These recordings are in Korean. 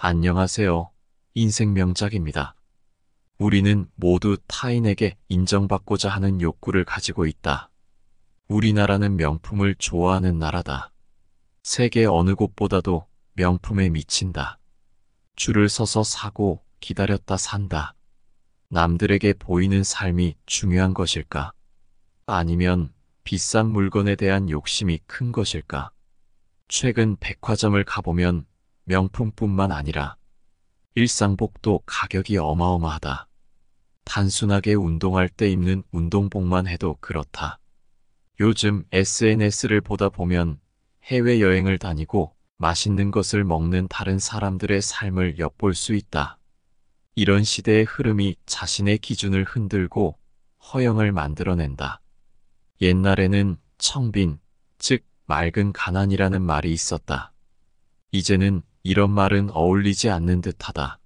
안녕하세요. 인생 명작입니다. 우리는 모두 타인에게 인정받고자 하는 욕구를 가지고 있다. 우리나라는 명품을 좋아하는 나라다. 세계 어느 곳보다도 명품에 미친다. 줄을 서서 사고 기다렸다 산다. 남들에게 보이는 삶이 중요한 것일까? 아니면 비싼 물건에 대한 욕심이 큰 것일까? 최근 백화점을 가보면 명품뿐만 아니라 일상복도 가격이 어마어마하다. 단순하게 운동할 때 입는 운동복만 해도 그렇다. 요즘 SNS를 보다 보면 해외여행을 다니고 맛있는 것을 먹는 다른 사람들의 삶을 엿볼 수 있다. 이런 시대의 흐름이 자신의 기준을 흔들고 허영을 만들어낸다. 옛날에는 청빈, 즉 맑은 가난이라는 말이 있었다. 이제는 이런 말은 어울리지 않는 듯하다.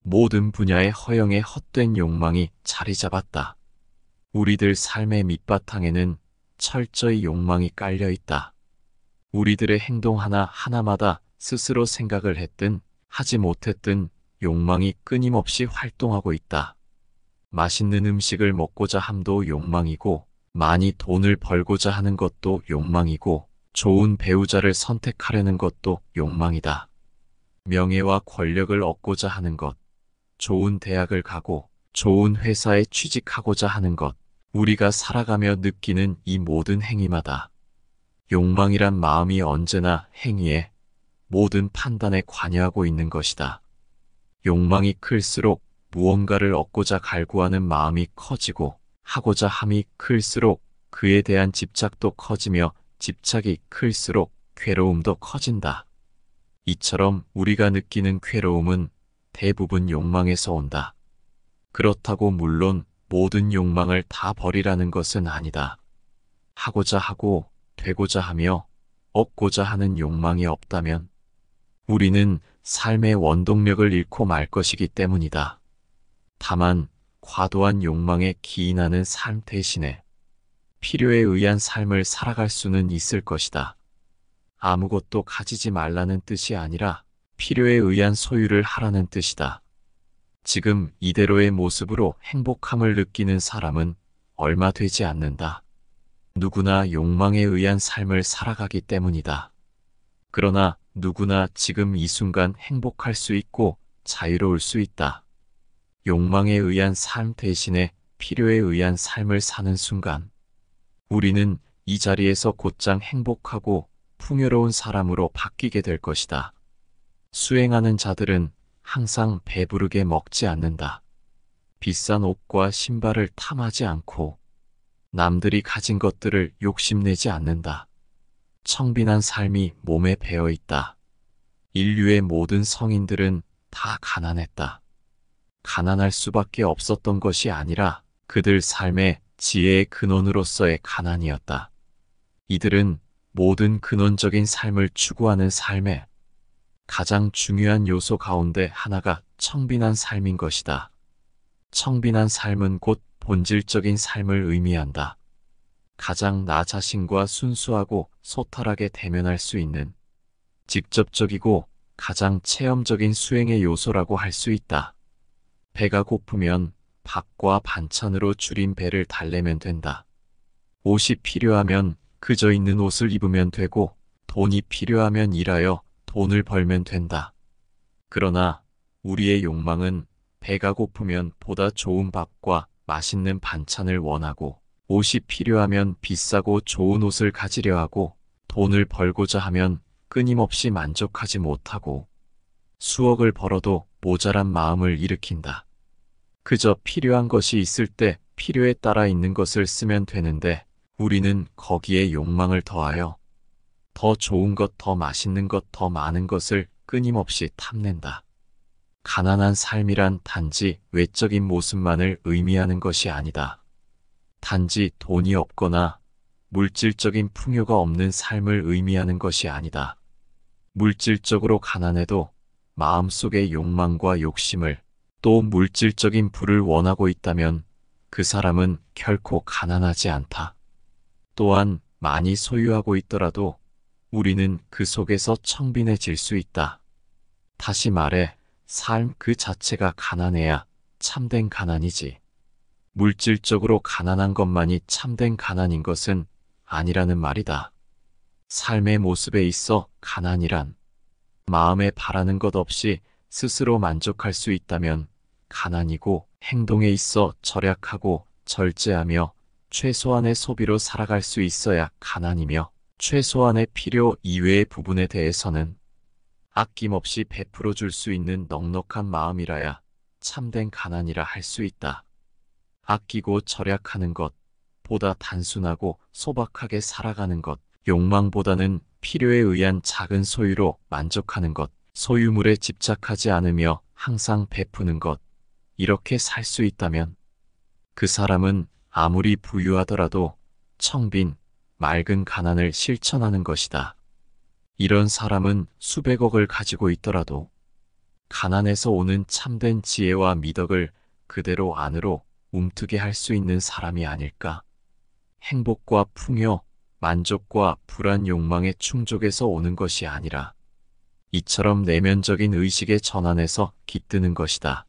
모든 분야의 허영에 헛된 욕망이 자리 잡았다. 우리들 삶의 밑바탕에는 철저히 욕망이 깔려 있다. 우리들의 행동 하나하나마다 스스로 생각을 했든 하지 못했든 욕망이 끊임없이 활동하고 있다. 맛있는 음식을 먹고자 함도 욕망이고, 많이 돈을 벌고자 하는 것도 욕망이고, 좋은 배우자를 선택하려는 것도 욕망이다. 명예와 권력을 얻고자 하는 것, 좋은 대학을 가고 좋은 회사에 취직하고자 하는 것, 우리가 살아가며 느끼는 이 모든 행위마다 욕망이란 마음이 언제나 행위에, 모든 판단에 관여하고 있는 것이다. 욕망이 클수록 무언가를 얻고자 갈구하는 마음이 커지고, 하고자 함이 클수록 그에 대한 집착도 커지며, 집착이 클수록 괴로움도 커진다. 이처럼 우리가 느끼는 괴로움은 대부분 욕망에서 온다. 그렇다고 물론 모든 욕망을 다 버리라는 것은 아니다. 하고자 하고 되고자 하며 얻고자 하는 욕망이 없다면 우리는 삶의 원동력을 잃고 말 것이기 때문이다. 다만 과도한 욕망에 기인하는 삶 대신에 필요에 의한 삶을 살아갈 수는 있을 것이다. 아무것도 가지지 말라는 뜻이 아니라 필요에 의한 소유를 하라는 뜻이다. 지금 이대로의 모습으로 행복함을 느끼는 사람은 얼마 되지 않는다. 누구나 욕망에 의한 삶을 살아가기 때문이다. 그러나 누구나 지금 이 순간 행복할 수 있고 자유로울 수 있다. 욕망에 의한 삶 대신에 필요에 의한 삶을 사는 순간, 우리는 이 자리에서 곧장 행복하고 풍요로운 사람으로 바뀌게 될 것이다. 수행하는 자들은 항상 배부르게 먹지 않는다. 비싼 옷과 신발을 탐하지 않고 남들이 가진 것들을 욕심내지 않는다. 청빈한 삶이 몸에 배어 있다. 인류의 모든 성인들은 다 가난했다. 가난할 수밖에 없었던 것이 아니라 그들 삶의 지혜의 근원으로서의 가난이었다. 이들은 모든 근원적인 삶을 추구하는 삶에 가장 중요한 요소 가운데 하나가 청빈한 삶인 것이다. 청빈한 삶은 곧 본질적인 삶을 의미한다. 가장 나 자신과 순수하고 소탈하게 대면할 수 있는 직접적이고 가장 체험적인 수행의 요소라고 할 수 있다. 배가 고프면 밥과 반찬으로 줄인 배를 달래면 된다. 옷이 필요하면 그저 있는 옷을 입으면 되고, 돈이 필요하면 일하여 돈을 벌면 된다. 그러나 우리의 욕망은 배가 고프면 보다 좋은 밥과 맛있는 반찬을 원하고, 옷이 필요하면 비싸고 좋은 옷을 가지려 하고, 돈을 벌고자 하면 끊임없이 만족하지 못하고, 수억을 벌어도 모자란 마음을 일으킨다. 그저 필요한 것이 있을 때 필요에 따라 있는 것을 쓰면 되는데, 우리는 거기에 욕망을 더하여 더 좋은 것, 더 맛있는 것, 더 많은 것을 끊임없이 탐낸다. 가난한 삶이란 단지 외적인 모습만을 의미하는 것이 아니다. 단지 돈이 없거나 물질적인 풍요가 없는 삶을 의미하는 것이 아니다. 물질적으로 가난해도 마음속의 욕망과 욕심을, 또 물질적인 부를 원하고 있다면 그 사람은 결코 가난하지 않다. 또한 많이 소유하고 있더라도 우리는 그 속에서 청빈해질 수 있다. 다시 말해, 삶 그 자체가 가난해야 참된 가난이지. 물질적으로 가난한 것만이 참된 가난인 것은 아니라는 말이다. 삶의 모습에 있어 가난이란 마음에 바라는 것 없이 스스로 만족할 수 있다면 가난이고, 행동에 있어 절약하고 절제하며 최소한의 소비로 살아갈 수 있어야 가난이며, 최소한의 필요 이외의 부분에 대해서는 아낌없이 베풀어 줄 수 있는 넉넉한 마음이라야 참된 가난이라 할 수 있다. 아끼고 절약하는 것, 보다 단순하고 소박하게 살아가는 것, 욕망보다는 필요에 의한 작은 소유로 만족하는 것, 소유물에 집착하지 않으며 항상 베푸는 것, 이렇게 살 수 있다면 그 사람은 아무리 부유하더라도 청빈, 맑은 가난을 실천하는 것이다. 이런 사람은 수백억을 가지고 있더라도 가난에서 오는 참된 지혜와 미덕을 그대로 안으로 움트게 할 수 있는 사람이 아닐까? 행복과 풍요, 만족과 불안 욕망의 충족에서 오는 것이 아니라 이처럼 내면적인 의식의 전환에서 깃드는 것이다.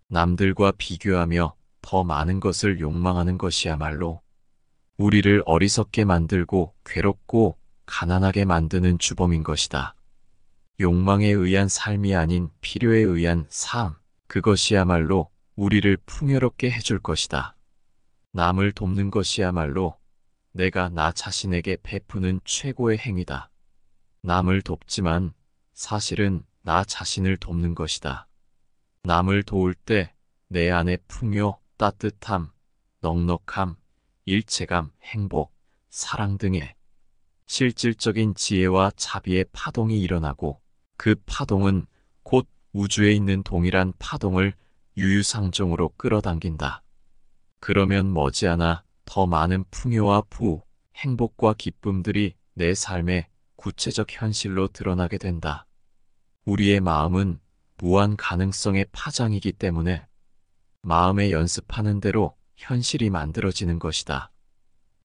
남들과 비교하며 더 많은 것을 욕망하는 것이야말로 우리를 어리석게 만들고 괴롭고 가난하게 만드는 주범인 것이다. 욕망에 의한 삶이 아닌 필요에 의한 삶, 그것이야말로 우리를 풍요롭게 해줄 것이다. 남을 돕는 것이야말로 내가 나 자신에게 베푸는 최고의 행위다. 남을 돕지만 사실은 나 자신을 돕는 것이다. 남을 도울 때 내 안에 풍요, 따뜻함, 넉넉함, 일체감, 행복, 사랑 등의 실질적인 지혜와 자비의 파동이 일어나고, 그 파동은 곧 우주에 있는 동일한 파동을 유유상종으로 끌어당긴다. 그러면 머지않아 더 많은 풍요와 부, 행복과 기쁨들이 내 삶의 구체적 현실로 드러나게 된다. 우리의 마음은 무한 가능성의 파장이기 때문에 마음에 연습하는 대로 현실이 만들어지는 것이다.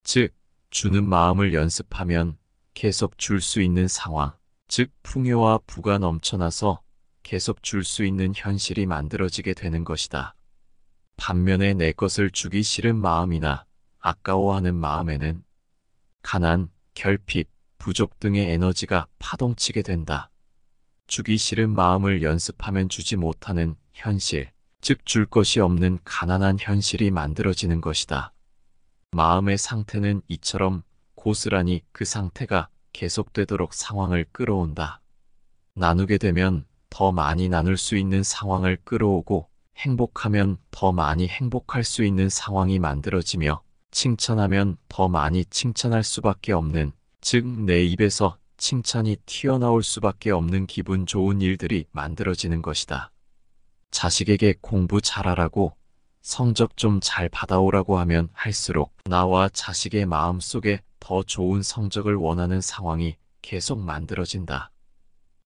즉, 주는 마음을 연습하면 계속 줄 수 있는 상황, 즉 풍요와 부가 넘쳐나서 계속 줄 수 있는 현실이 만들어지게 되는 것이다. 반면에 내 것을 주기 싫은 마음이나 아까워하는 마음에는 가난, 결핍, 부족 등의 에너지가 파동치게 된다. 주기 싫은 마음을 연습하면 주지 못하는 현실, 즉 줄 것이 없는 가난한 현실이 만들어지는 것이다. 마음의 상태는 이처럼 고스란히 그 상태가 계속되도록 상황을 끌어온다. 나누게 되면 더 많이 나눌 수 있는 상황을 끌어오고, 행복하면 더 많이 행복할 수 있는 상황이 만들어지며, 칭찬하면 더 많이 칭찬할 수밖에 없는, 즉 내 입에서 칭찬이 튀어나올 수밖에 없는 기분 좋은 일들이 만들어지는 것이다. 자식에게 공부 잘하라고, 성적 좀 잘 받아오라고 하면 할수록 나와 자식의 마음 속에 더 좋은 성적을 원하는 상황이 계속 만들어진다.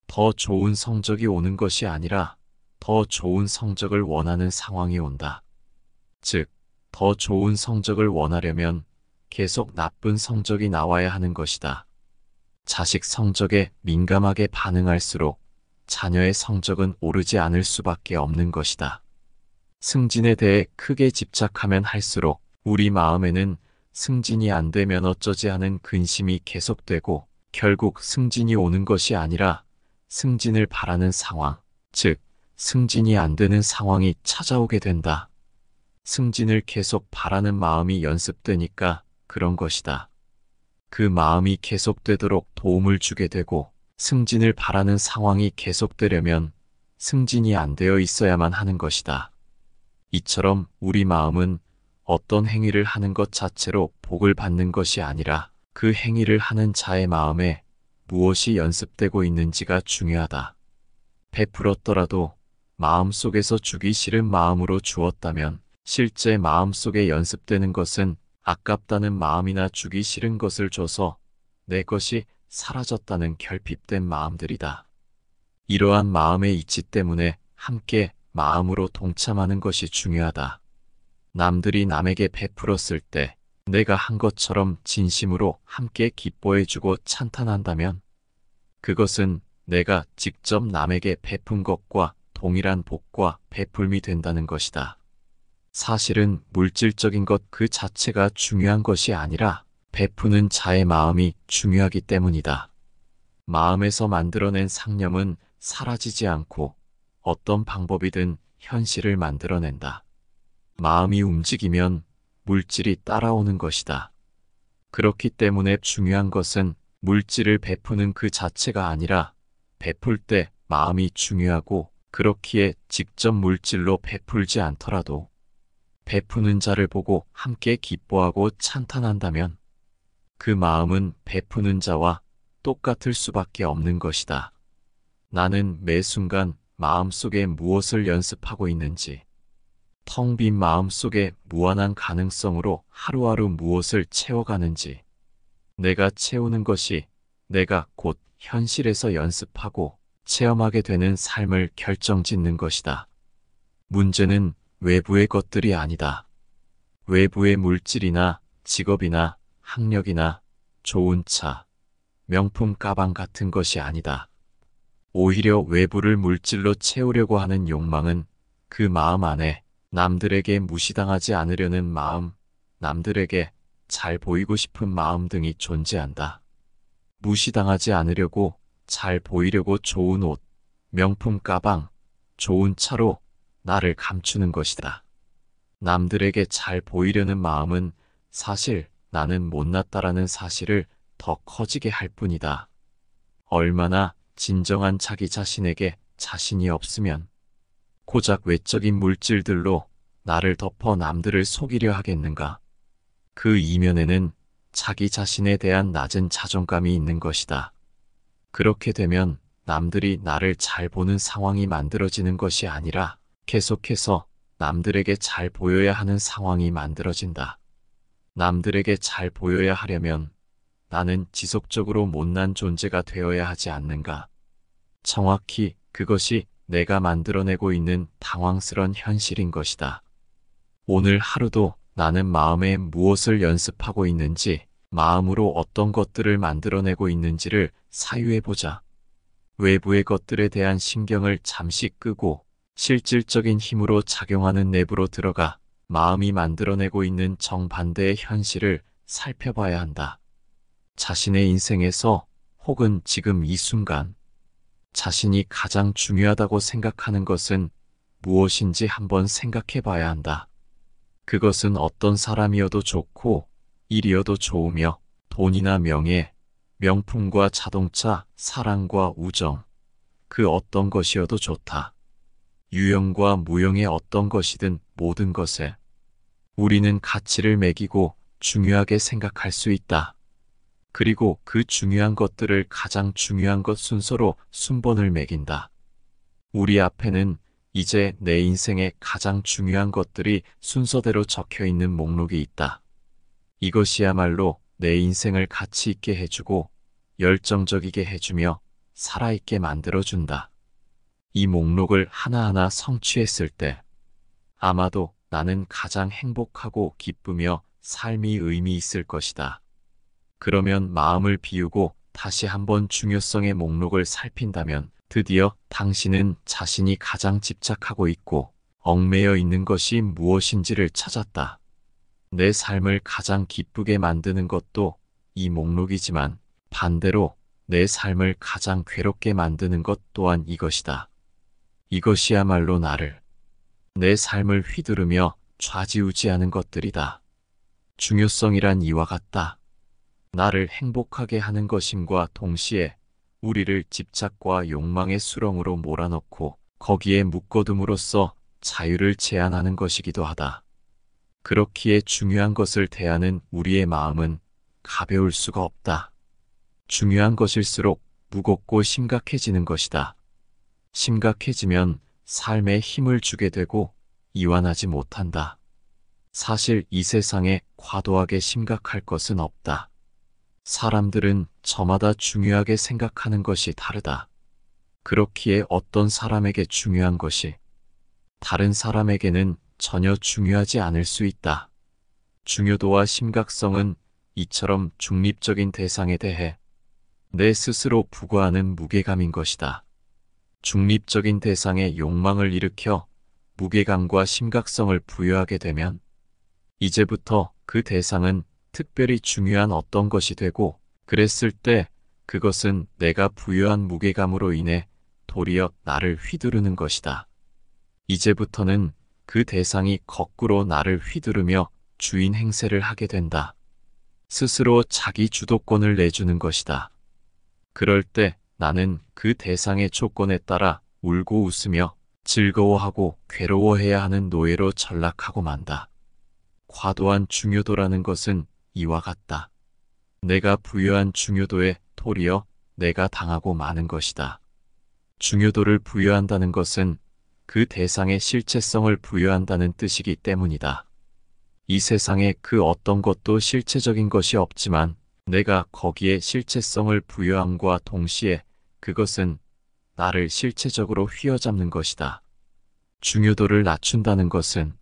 더 좋은 성적이 오는 것이 아니라 더 좋은 성적을 원하는 상황이 온다. 즉, 더 좋은 성적을 원하려면 계속 나쁜 성적이 나와야 하는 것이다. 자식 성적에 민감하게 반응할수록 자녀의 성적은 오르지 않을 수밖에 없는 것이다. 승진에 대해 크게 집착하면 할수록 우리 마음에는 승진이 안 되면 어쩌지 하는 근심이 계속되고, 결국 승진이 오는 것이 아니라 승진을 바라는 상황, 즉 승진이 안 되는 상황이 찾아오게 된다. 승진을 계속 바라는 마음이 연습되니까 그런 것이다. 그 마음이 계속되도록 도움을 주게 되고, 승진을 바라는 상황이 계속되려면 승진이 안 되어 있어야만 하는 것이다. 이처럼 우리 마음은 어떤 행위를 하는 것 자체로 복을 받는 것이 아니라 그 행위를 하는 자의 마음에 무엇이 연습되고 있는지가 중요하다. 베풀었더라도 마음속에서 주기 싫은 마음으로 주었다면 실제 마음속에 연습되는 것은 아깝다는 마음이나 주기 싫은 것을 줘서 내 것이 사라졌다는 결핍된 마음들이다. 이러한 마음의 이치 때문에 함께 마음으로 동참하는 것이 중요하다. 남들이 남에게 베풀었을 때 내가 한 것처럼 진심으로 함께 기뻐해주고 찬탄한다면 그것은 내가 직접 남에게 베푼 것과 동일한 복과 베풀미 된다는 것이다. 사실은 물질적인 것 그 자체가 중요한 것이 아니라 베푸는 자의 마음이 중요하기 때문이다. 마음에서 만들어낸 상념은 사라지지 않고 어떤 방법이든 현실을 만들어낸다. 마음이 움직이면 물질이 따라오는 것이다. 그렇기 때문에 중요한 것은 물질을 베푸는 그 자체가 아니라 베풀 때 마음이 중요하고, 그렇기에 직접 물질로 베풀지 않더라도 베푸는 자를 보고 함께 기뻐하고 찬탄한다면 그 마음은 베푸는 자와 똑같을 수밖에 없는 것이다. 나는 매 순간 마음속에 무엇을 연습하고 있는지, 텅 빈 마음속에 무한한 가능성으로 하루하루 무엇을 채워가는지, 내가 채우는 것이 내가 곧 현실에서 연습하고 체험하게 되는 삶을 결정짓는 것이다. 문제는 외부의 것들이 아니다. 외부의 물질이나 직업이나 학력이나 좋은 차, 명품 가방 같은 것이 아니다. 오히려 외부를 물질로 채우려고 하는 욕망은 그 마음 안에 남들에게 무시당하지 않으려는 마음, 남들에게 잘 보이고 싶은 마음 등이 존재한다. 무시당하지 않으려고, 잘 보이려고 좋은 옷, 명품 가방, 좋은 차로 나를 감추는 것이다. 남들에게 잘 보이려는 마음은 사실 나는 못났다라는 사실을 더 커지게 할 뿐이다. 얼마나 진정한 자기 자신에게 자신이 없으면 고작 외적인 물질들로 나를 덮어 남들을 속이려 하겠는가. 그 이면에는 자기 자신에 대한 낮은 자존감이 있는 것이다. 그렇게 되면 남들이 나를 잘 보는 상황이 만들어지는 것이 아니라 계속해서 남들에게 잘 보여야 하는 상황이 만들어진다. 남들에게 잘 보여야 하려면 나는 지속적으로 못난 존재가 되어야 하지 않는가. 정확히 그것이 내가 만들어내고 있는 당황스런 현실인 것이다. 오늘 하루도 나는 마음에 무엇을 연습하고 있는지, 마음으로 어떤 것들을 만들어내고 있는지를 사유해보자. 외부의 것들에 대한 신경을 잠시 끄고 실질적인 힘으로 작용하는 내부로 들어가 마음이 만들어내고 있는 정반대의 현실을 살펴봐야 한다. 자신의 인생에서 혹은 지금 이 순간 자신이 가장 중요하다고 생각하는 것은 무엇인지 한번 생각해 봐야 한다. 그것은 어떤 사람이어도 좋고 일이어도 좋으며 돈이나 명예, 명품과 자동차, 사랑과 우정, 그 어떤 것이어도 좋다. 유형과 무형의 어떤 것이든 모든 것에 우리는 가치를 매기고 중요하게 생각할 수 있다. 그리고 그 중요한 것들을 가장 중요한 것 순서로 순번을 매긴다. 우리 앞에는 이제 내 인생의 가장 중요한 것들이 순서대로 적혀 있는 목록이 있다. 이것이야말로 내 인생을 가치 있게 해주고 열정적이게 해주며 살아있게 만들어준다. 이 목록을 하나하나 성취했을 때 아마도 나는 가장 행복하고 기쁘며 삶이 의미 있을 것이다. 그러면 마음을 비우고 다시 한번 중요성의 목록을 살핀다면 드디어 당신은 자신이 가장 집착하고 있고 얽매여 있는 것이 무엇인지를 찾았다. 내 삶을 가장 기쁘게 만드는 것도 이 목록이지만 반대로 내 삶을 가장 괴롭게 만드는 것 또한 이것이다. 이것이야말로 나를, 내 삶을 휘두르며 좌지우지하는 것들이다. 중요성이란 이와 같다. 나를 행복하게 하는 것임과 동시에 우리를 집착과 욕망의 수렁으로 몰아넣고 거기에 묶어둠으로써 자유를 제한하는 것이기도 하다. 그렇기에 중요한 것을 대하는 우리의 마음은 가벼울 수가 없다. 중요한 것일수록 무겁고 심각해지는 것이다. 심각해지면 삶에 힘을 주게 되고 이완하지 못한다. 사실 이 세상에 과도하게 심각할 것은 없다. 사람들은 저마다 중요하게 생각하는 것이 다르다. 그렇기에 어떤 사람에게 중요한 것이 다른 사람에게는 전혀 중요하지 않을 수 있다. 중요도와 심각성은 이처럼 중립적인 대상에 대해 내 스스로 부과하는 무게감인 것이다. 중립적인 대상에 욕망을 일으켜 무게감과 심각성을 부여하게 되면 이제부터 그 대상은 특별히 중요한 어떤 것이 되고, 그랬을 때 그것은 내가 부여한 무게감으로 인해 도리어 나를 휘두르는 것이다. 이제부터는 그 대상이 거꾸로 나를 휘두르며 주인 행세를 하게 된다. 스스로 자기 주도권을 내주는 것이다. 그럴 때 나는 그 대상의 조건에 따라 울고 웃으며 즐거워하고 괴로워해야 하는 노예로 전락하고 만다. 과도한 중요도라는 것은 이와 같다. 내가 부여한 중요도에 도리어 내가 당하고 마는 것이다. 중요도를 부여한다는 것은 그 대상의 실체성을 부여한다는 뜻이기 때문이다. 이 세상에 그 어떤 것도 실체적인 것이 없지만 내가 거기에 실체성을 부여함과 동시에 그것은 나를 실체적으로 휘어잡는 것이다. 중요도를 낮춘다는 것은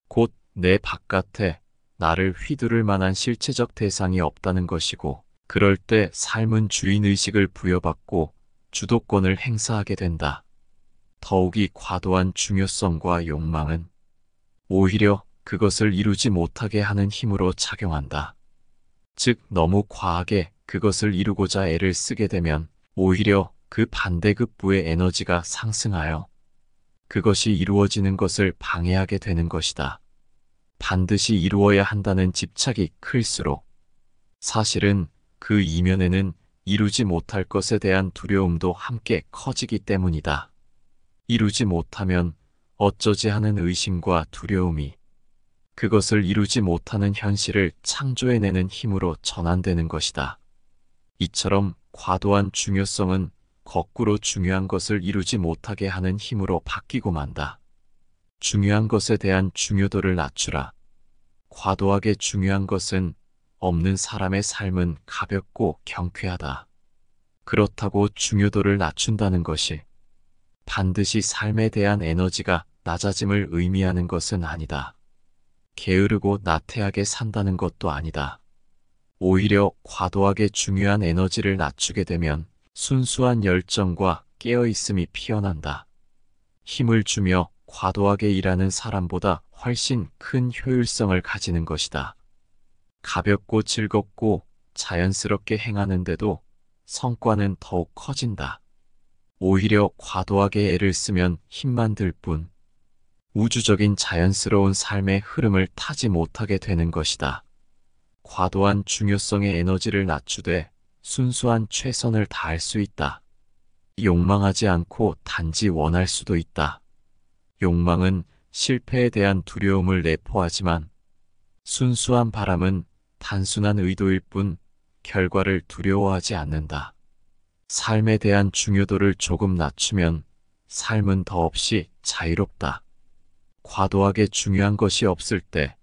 곧 내 바깥에 나를 휘두를 만한 실체적 대상이 없다는 것이고, 그럴 때 삶은 주인의식을 부여받고 주도권을 행사하게 된다. 더욱이 과도한 중요성과 욕망은 오히려 그것을 이루지 못하게 하는 힘으로 작용한다. 즉, 너무 과하게 그것을 이루고자 애를 쓰게 되면 오히려 그 반대급부의 에너지가 상승하여 그것이 이루어지는 것을 방해하게 되는 것이다. 반드시 이루어야 한다는 집착이 클수록 사실은 그 이면에는 이루지 못할 것에 대한 두려움도 함께 커지기 때문이다. 이루지 못하면 어쩌지 하는 의심과 두려움이 그것을 이루지 못하는 현실을 창조해내는 힘으로 전환되는 것이다. 이처럼 과도한 중요성은 거꾸로 중요한 것을 이루지 못하게 하는 힘으로 바뀌고 만다. 중요한 것에 대한 중요도를 낮추라. 과도하게 중요한 것은 없는 사람의 삶은 가볍고 경쾌하다. 그렇다고 중요도를 낮춘다는 것이 반드시 삶에 대한 에너지가 낮아짐을 의미하는 것은 아니다. 게으르고 나태하게 산다는 것도 아니다. 오히려 과도하게 중요한 에너지를 낮추게 되면 순수한 열정과 깨어있음이 피어난다. 힘을 주며 과도하게 일하는 사람보다 훨씬 큰 효율성을 가지는 것이다. 가볍고 즐겁고 자연스럽게 행하는데도 성과는 더욱 커진다. 오히려 과도하게 애를 쓰면 힘만 들 뿐 우주적인 자연스러운 삶의 흐름을 타지 못하게 되는 것이다. 과도한 중요성의 에너지를 낮추되 순수한 최선을 다할 수 있다. 욕망하지 않고 단지 원할 수도 있다. 욕망은 실패에 대한 두려움을 내포하지만 순수한 바람은 단순한 의도일 뿐 결과를 두려워하지 않는다. 삶에 대한 중요도를 조금 낮추면 삶은 더없이 자유롭다. 과도하게 중요한 것이 없을 때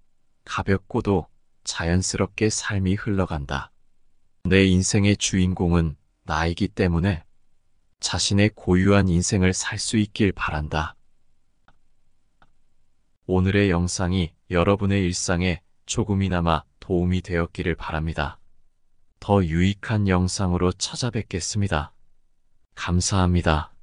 가볍고도 자연스럽게 삶이 흘러간다. 내 인생의 주인공은 나이기 때문에 자신의 고유한 인생을 살 수 있길 바란다. 오늘의 영상이 여러분의 일상에 조금이나마 도움이 되었기를 바랍니다. 더 유익한 영상으로 찾아뵙겠습니다. 감사합니다.